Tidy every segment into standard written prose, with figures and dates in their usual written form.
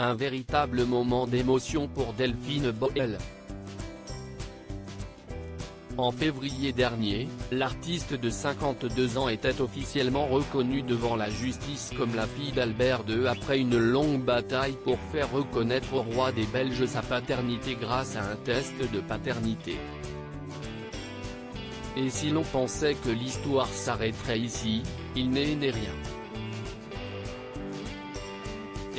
Un véritable moment d'émotion pour Delphine Boel. En février dernier, l'artiste de 52 ans était officiellement reconnue devant la justice comme la fille d'Albert II après une longue bataille pour faire reconnaître au roi des Belges sa paternité grâce à un test de paternité. Et si l'on pensait que l'histoire s'arrêterait ici, il n'est rien.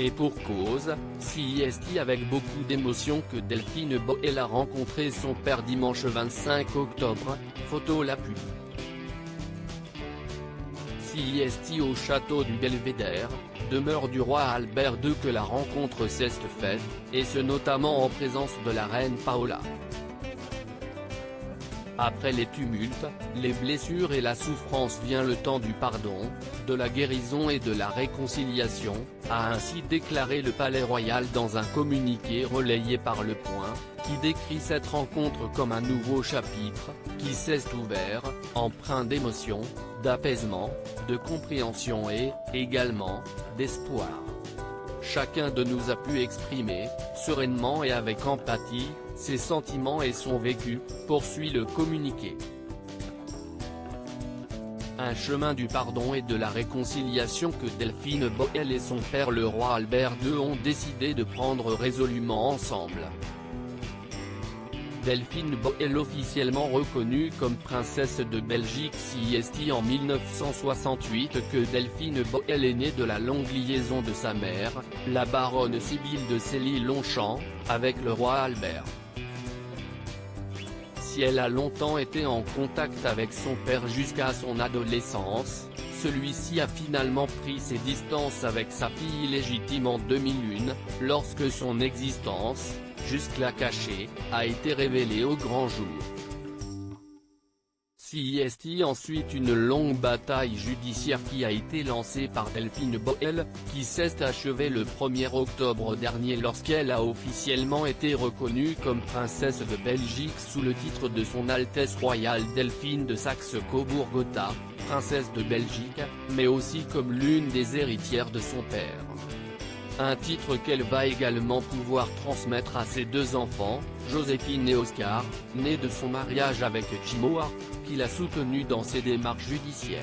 Et pour cause, c'est avec beaucoup d'émotion que Delphine Boel a rencontré son père dimanche 25 octobre, photo l'appui. C'est au château du Belvédère, demeure du roi Albert II que la rencontre s'est faite, et ce notamment en présence de la reine Paola. Après les tumultes, les blessures et la souffrance vient le temps du pardon, de la guérison et de la réconciliation, a ainsi déclaré le Palais Royal dans un communiqué relayé par Le Point, qui décrit cette rencontre comme un nouveau chapitre, qui s'est ouvert, empreint d'émotion, d'apaisement, de compréhension et, également, d'espoir. Chacun de nous a pu exprimer, sereinement et avec empathie, ses sentiments et son vécu, poursuit le communiqué. Un chemin du pardon et de la réconciliation que Delphine Boel et son père le roi Albert II ont décidé de prendre résolument ensemble. Delphine Boel officiellement reconnue comme princesse de Belgique. C'est en 1968 que Delphine Boel est née de la longue liaison de sa mère, la baronne Sibylle de Cély-Longchamp, avec le roi Albert. Si elle a longtemps été en contact avec son père jusqu'à son adolescence, celui-ci a finalement pris ses distances avec sa fille illégitime en 2001, lorsque son existence, jusque-là cachée, a été révélée au grand jour. C'est ensuite une longue bataille judiciaire qui a été lancée par Delphine Boel, qui s'est achevée le 1er octobre dernier lorsqu'elle a officiellement été reconnue comme princesse de Belgique sous le titre de Son Altesse Royale Delphine de Saxe-Cobourg-Gotha, princesse de Belgique, mais aussi comme l'une des héritières de son père. Un titre qu'elle va également pouvoir transmettre à ses deux enfants, Joséphine et Oscar, nés de son mariage avec Jim Howard, qui l'a soutenu dans ses démarches judiciaires.